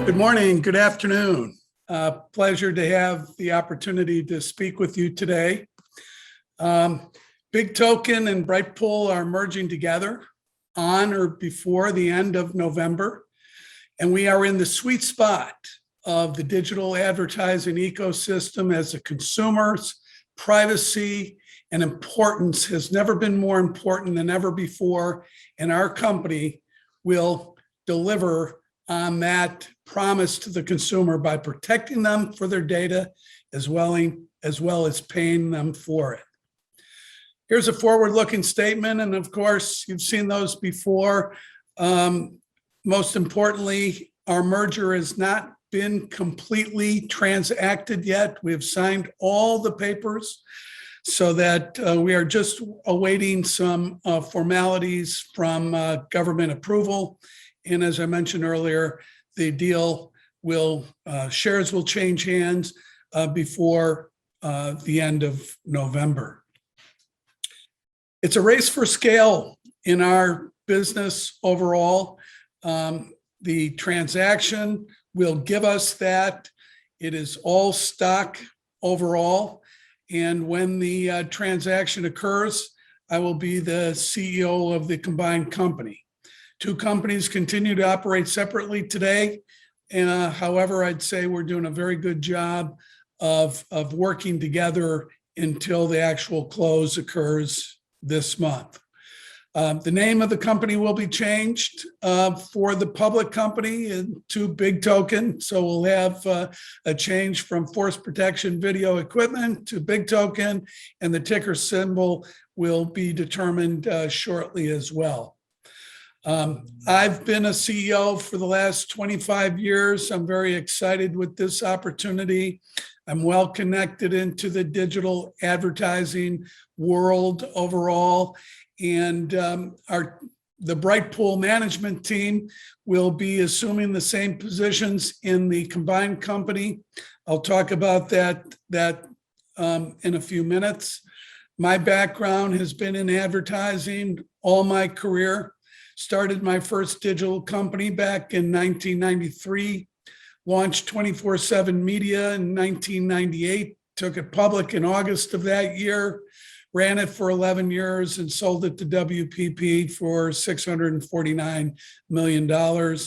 Good morning, good afternoon. Pleasure to have the opportunity to speak with you today. Bigtoken and BritePool are merging together on or before the end of November, and we are in the sweet spot of the digital advertising ecosystem as the consumer's privacy and importance has never been more important than ever before, and our company will deliver on that promise to the consumer by protecting them for their data as well as paying them for it. Here's a forward-looking statement, and of course, you've seen those before. Most importantly, our merger has not been completely transacted yet. We have signed all the papers so that we are just awaiting some formalities from government approval. And as I mentioned earlier, the deal shares will change hands before the end of November. It's a race for scale in our business overall. The transaction will give us that. It is all stock overall. And when the transaction occurs, I will be the CEO of the combined company. Two companies continue to operate separately today. And however, I'd say we're doing a very good job of working together until the actual close occurs this month. The name of the company will be changed for the public company to Bigtoken. So we'll have a change from Force Protection Video Equipment to Bigtoken, and the ticker symbol will be determined shortly as well. I've been a CEO for the last 25 years. I'm very excited with this opportunity. I'm well connected into the digital advertising world overall. And the Brightpool Management team will be assuming the same positions in the combined company. I'll talk about that in a few minutes. My background has been in advertising all my career. Started my first digital company back in 1993, launched 24/7 Media in 1998, took it public in August of that year, ran it for 11 years and sold it to WPP for $649 million.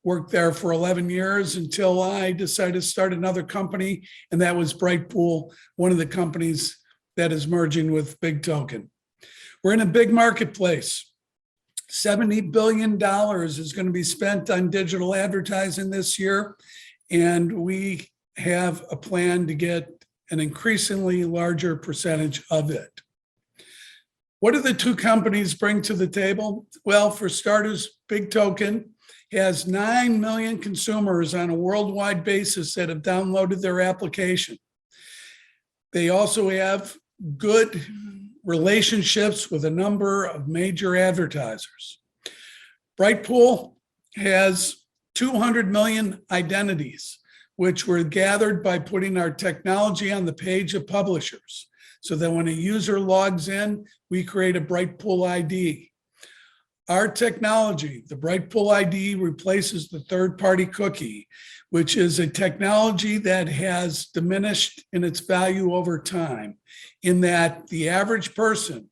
Worked there for 11 years until I decided to start another company, and that was BritePool, one of the companies that is merging with Bigtoken. We're in a big marketplace. $70 billion is going to be spent on digital advertising this year, and we have a plan to get an increasingly larger percentage of it. What do the two companies bring to the table? Well, for starters, Bigtoken has 9 million consumers on a worldwide basis that have downloaded their application. They also have good relationships with a number of major advertisers. BritePool has 200 million identities, which were gathered by putting our technology on the page of publishers, so that when a user logs in, we create a Brightpool ID. Our technology, the Brightpool ID, replaces the third-party cookie, which is a technology that has diminished in its value over time, in that the average person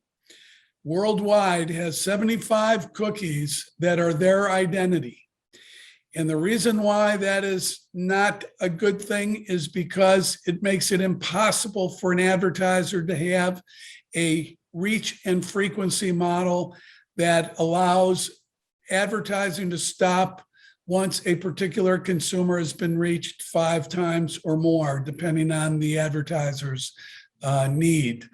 worldwide has 75 cookies that are their identity. And the reason why that is not a good thing is because it makes it impossible for an advertiser to have a reach and frequency model that allows advertising to stop once a particular consumer has been reached 5 times or more, depending on the advertiser's need.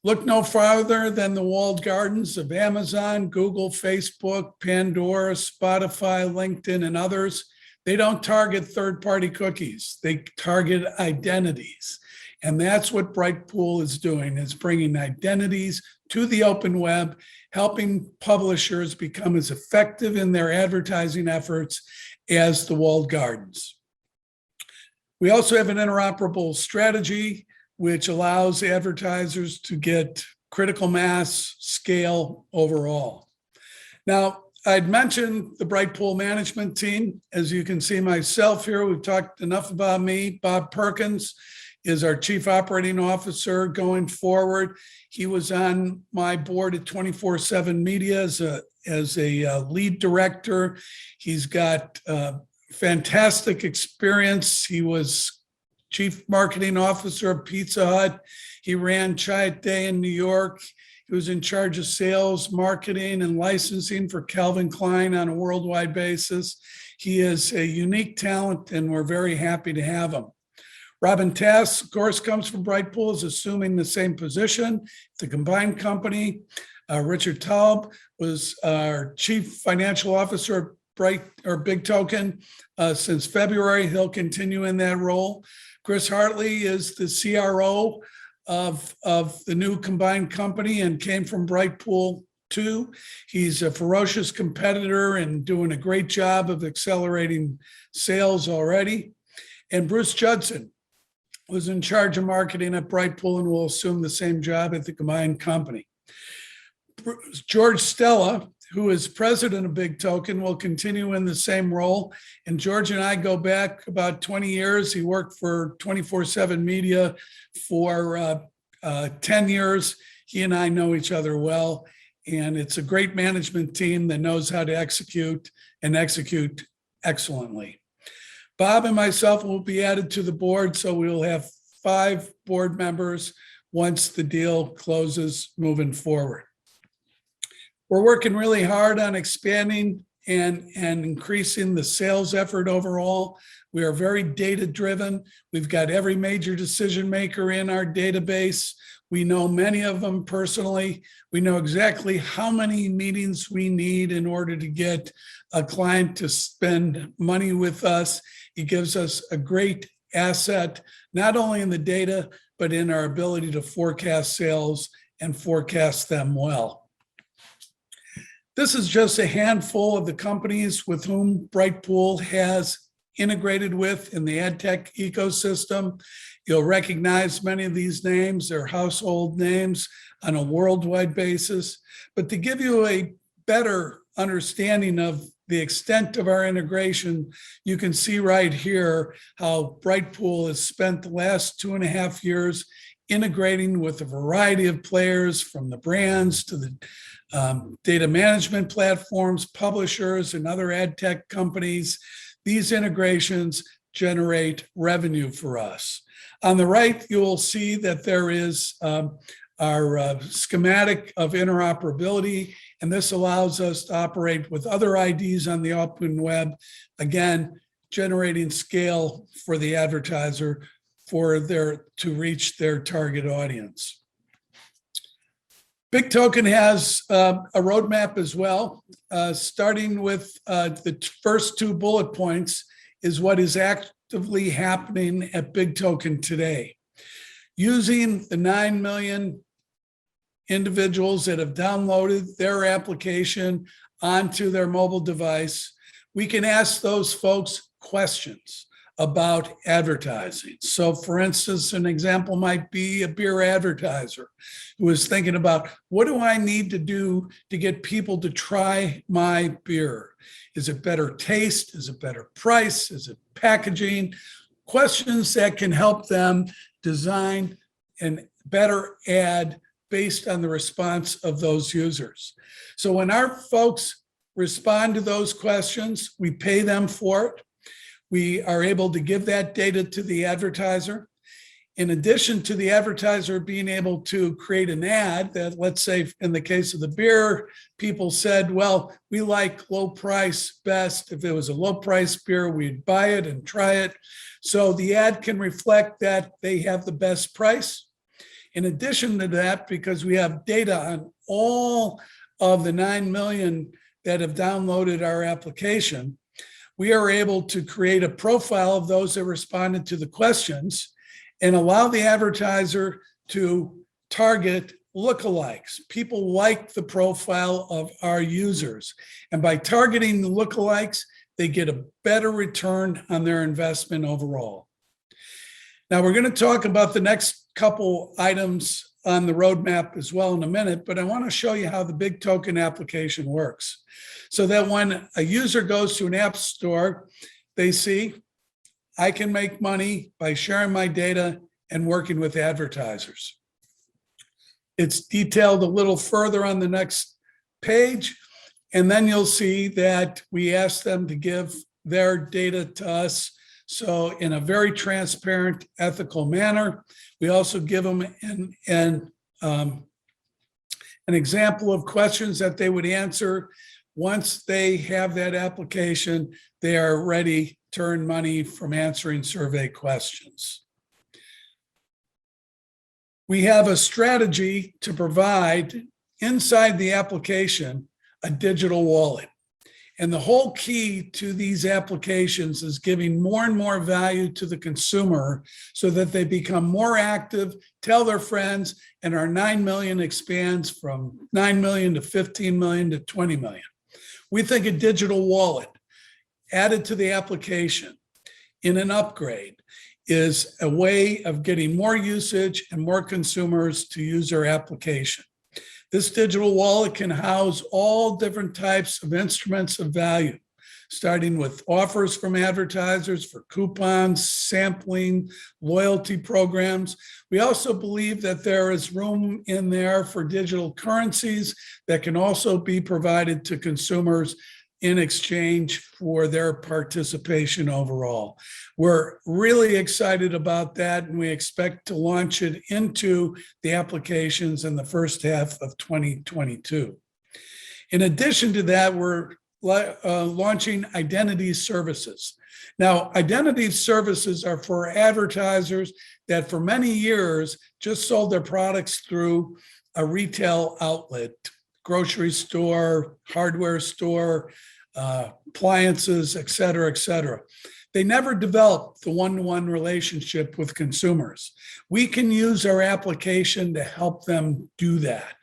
Look no farther than the walled gardens of Amazon, Google, Facebook, Pandora, Spotify, LinkedIn, and others. They don't target third-party cookies. They target identities. And that's what BritePool is doing, is bringing identities to the open web, helping publishers become as effective in their advertising efforts as the walled gardens. We also have an interoperable strategy which allows advertisers to get critical mass scale overall. Now, I'd mentioned the Brightpool Management team. As you can see myself here, we've talked enough about me. Bob Perkins is our Chief Operating Officer going forward. He was on my board at 24/7 Media as a lead director. He's got fantastic experience. He was Chief Marketing Officer of Pizza Hut. He ran Chiat Day in New York. He was in charge of sales, marketing, and licensing for Calvin Klein on a worldwide basis. He is a unique talent, and we're very happy to have him. Robin Tass, of course, comes from Brightpool, is assuming the same position, the combined company. Richard Taub was our Chief Financial Officer at Bigtoken since February. He'll continue in that role. Chris Hartley is the CRO of the new combined company and came from Brightpool too. He's a ferocious competitor and doing a great job of accelerating sales already. And Bruce Judson was in charge of marketing at Brightpool and will assume the same job at the combined company. George Stella, who is president of Bigtoken, will continue in the same role. And George and I go back about 20 years. He worked for 24/7 Media for 10 years. He and I know each other well, and it's a great management team that knows how to execute and execute excellently. Bob and myself will be added to the board, so we'll have 5 board members once the deal closes moving forward. We're working really hard on expanding and increasing the sales effort overall. We are very data-driven. We've got every major decision maker in our database. We know many of them personally. We know exactly how many meetings we need in order to get a client to spend money with us. It gives us a great asset, not only in the data, but in our ability to forecast sales and forecast them well. This is just a handful of the companies with whom Brightpool has integrated with in the ad tech ecosystem. You'll recognize many of these names. They're household names on a worldwide basis. But to give you a better understanding of the extent of our integration, you can see right here how Brightpool has spent the last 2.5 years integrating with a variety of players, from the brands to the data management platforms, publishers, and other ad tech companies. These integrations generate revenue for us. On the right, you will see that there is our schematic of interoperability, and this allows us to operate with other IDs on the open web, again, generating scale for the advertiser to reach their target audience. Bigtoken has a roadmap as well, starting with the first 2 bullet points is what is actively happening at Bigtoken today. Using the 9 million individuals that have downloaded their application onto their mobile device, we can ask those folks questions about advertising. So for instance, an example might be a beer advertiser who is thinking about, what do I need to do to get people to try my beer? Is it better taste? Is it better price? Is it packaging? Questions that can help them design a better ad based on the response of those users. So when our folks respond to those questions, we pay them for it. We are able to give that data to the advertiser. In addition to the advertiser being able to create an ad that, let's say in the case of the beer, people said, well, we like low price best. If it was a low price beer, we'd buy it and try it. So the ad can reflect that they have the best price. In addition to that, because we have data on all of the 9 million that have downloaded our application, we are able to create a profile of those that responded to the questions and allow the advertiser to target lookalikes. People like the profile of our users. And by targeting the lookalikes, they get a better return on their investment overall. Now we're going to talk about the next couple items on the roadmap as well in a minute, but I want to show you how the Bigtoken application works. So that when a user goes to an app store, they see, I can make money by sharing my data and working with advertisers. It's detailed a little further on the next page, and then you'll see that we ask them to give their data to us. So in a very transparent, ethical manner. We also give them an example of questions that they would answer. Once they have that application, they are ready to earn money from answering survey questions. We have a strategy to provide inside the application a digital wallet. And the whole key to these applications is giving more and more value to the consumer so that they become more active, tell their friends, and our 9 million expands from 9 million to 15 million to 20 million. We think a digital wallet added to the application in an upgrade is a way of getting more usage and more consumers to use our application. This digital wallet can house all different types of instruments of value, starting with offers from advertisers for coupons, sampling, loyalty programs. We also believe that there is room in there for digital currencies that can also be provided to consumers in exchange for their participation overall. We're really excited about that, and we expect to launch it into the applications in the first half of 2022. In addition to that, we're launching identity services. Now, identity services are for advertisers that for many years just sold their products through a retail outlet, grocery store, hardware store, appliances, et cetera, et cetera. They never developed the one-to-one relationship with consumers. We can use our application to help them do that,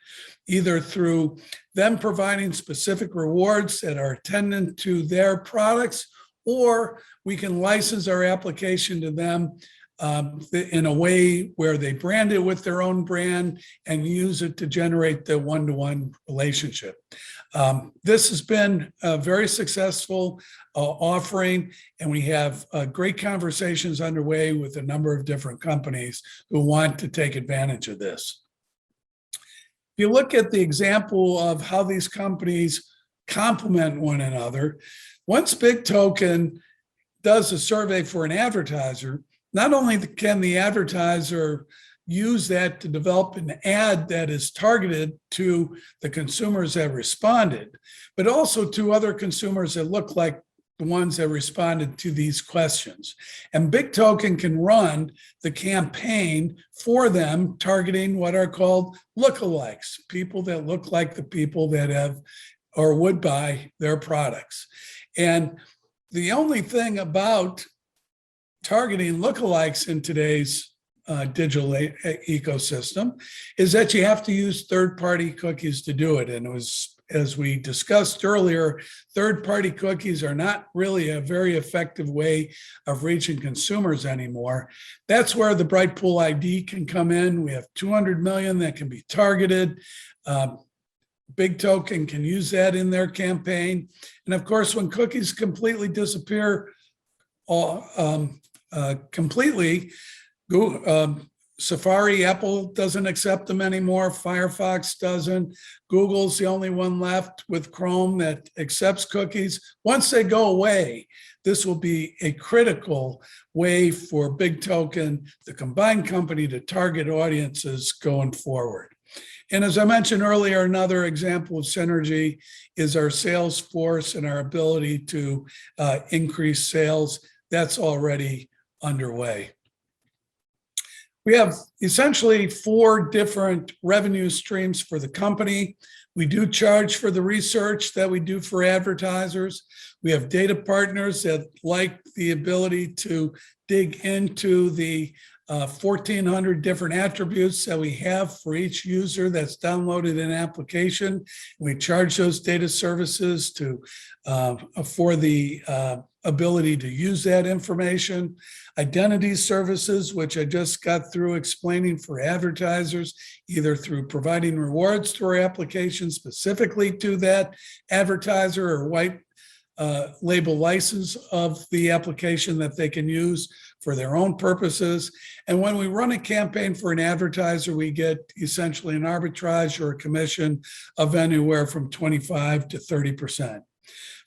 either through them providing specific rewards that are attendant to their products, or we can license our application to them in a way where they brand it with their own brand and use it to generate the one-to-one relationship. This has been a very successful offering, and we have great conversations underway with a number of different companies who want to take advantage of this. If you look at the example of how these companies complement one another, once Bigtoken does a survey for an advertiser, not only can the advertiser use that to develop an ad that is targeted to the consumers that responded, but also to other consumers that look like the ones that responded to these questions. And Bigtoken can run the campaign for them, targeting what are called lookalikes, people that look like the people that have or would buy their products. And the only thing about targeting lookalikes in today's digital ecosystem is that you have to use third-party cookies to do it. And it was, as we discussed earlier, third-party cookies are not really a very effective way of reaching consumers anymore. That's where the Brightpool ID can come in. We have 200 million that can be targeted. Bigtoken can use that in their campaign. And of course, when cookies completely disappear, completely, Safari, Apple doesn't accept them anymore. Firefox doesn't. Google's the only one left with Chrome that accepts cookies. Once they go away, this will be a critical way for Bigtoken, the combined company, to target audiences going forward. And as I mentioned earlier, another example of synergy is our sales force and our ability to increase sales. That's already underway. We have essentially 4 different revenue streams for the company. We do charge for the research that we do for advertisers. We have data partners that like the ability to dig into the 1,400 different attributes that we have for each user that's downloaded an application. We charge those data services for the ability to use that information. Identity services, which I just got through explaining for advertisers, either through providing rewards to our application specifically to that advertiser or white label license of the application that they can use for their own purposes. And when we run a campaign for an advertiser, we get essentially an arbitrage or a commission of anywhere from 25 to 30%.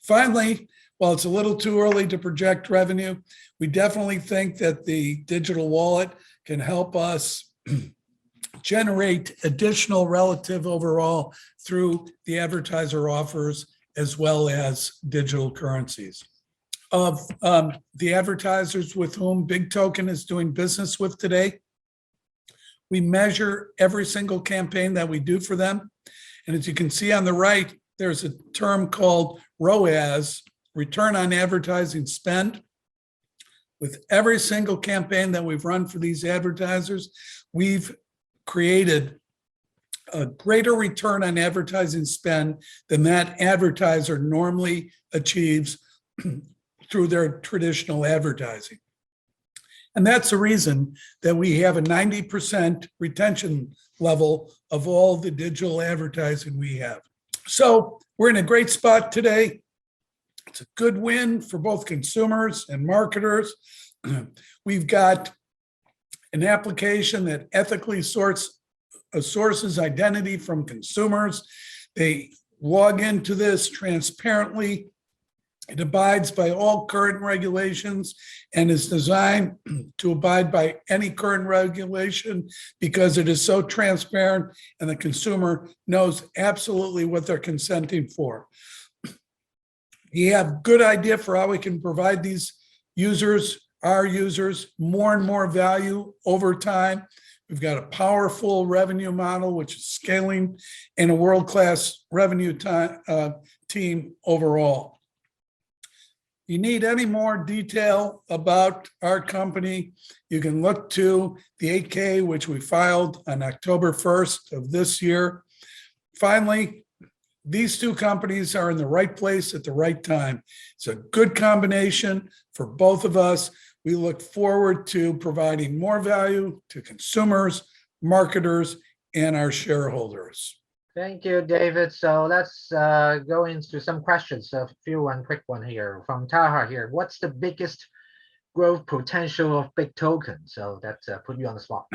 Finally, while it's a little too early to project revenue, we definitely think that the digital wallet can help us generate additional relative overall through the advertiser offers as well as digital currencies. Of the advertisers with whom Bigtoken is doing business with today, we measure every single campaign that we do for them. And as you can see on the right, there's a term called ROAS, return on advertising spend. With every single campaign that we've run for these advertisers, we've created a greater return on advertising spend than that advertiser normally achieves through their traditional advertising. And that's the reason that we have a 90% retention level of all the digital advertising we have. So we're in a great spot today. It's a good win for both consumers and marketers. We've got an application that ethically sources identity from consumers. They log into this transparently. It abides by all current regulations and is designed to abide by any current regulation because it is so transparent and the consumer knows absolutely what they're consenting for. You have a good idea for how we can provide these users, our users, more and more value over time. We've got a powerful revenue model, which is scaling, and a world-class revenue team overall. You need any more detail about our company, you can look to the 8K, which we filed on October 1st of this year. Finally, these two companies are in the right place at the right time. It's a good combination for both of us. We look forward to providing more value to consumers, marketers, and our shareholders. Thank you, David. So let's go into some questions. A quick one here from Taha here. What's the biggest growth potential of Bigtoken? So that's put you on the spot.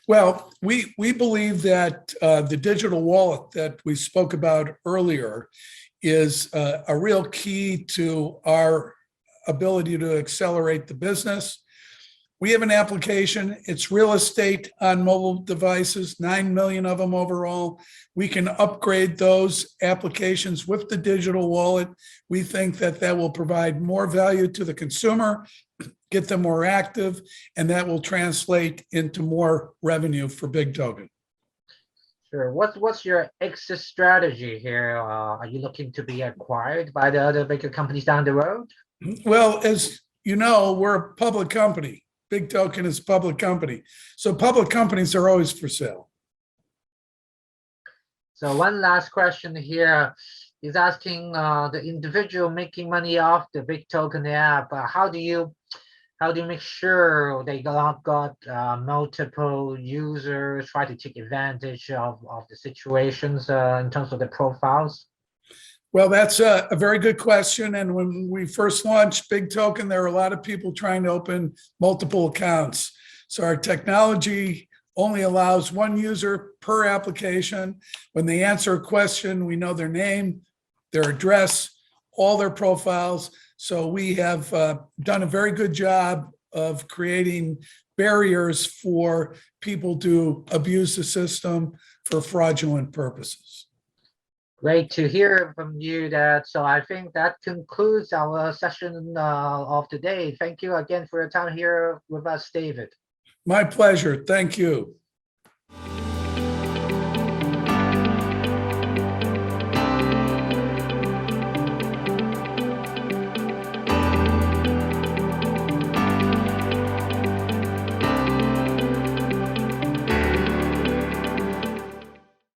Well, we believe that the digital wallet that we spoke about earlier is a real key to our ability to accelerate the business. We have an application, it's real estate on mobile devices, 9 million of them overall. We can upgrade those applications with the digital wallet. We think that that will provide more value to the consumer, get them more active, and that will translate into more revenue for Bigtoken. Sure. What's your exit strategy here? Are you looking to be acquired by the other bigger companies down the road? Well, as you know, we're a public company. Bigtoken is a public company. So public companies are always for sale. So one last question here is asking the individual making money off the Bigtoken app, how do you make sure they got multiple users, try to take advantage of the situations in terms of the profiles? Well, that's a very good question. And when we first launched Bigtoken, there were a lot of people trying to open multiple accounts. So our technology only allows one user per application. When they answer a question, we know their name, their address, all their profiles. So we have done a very good job of creating barriers for people to abuse the system for fraudulent purposes. Great to hear from you that. So I think that concludes our session of today. Thank you again for your time here with us, David. My pleasure. Thank you.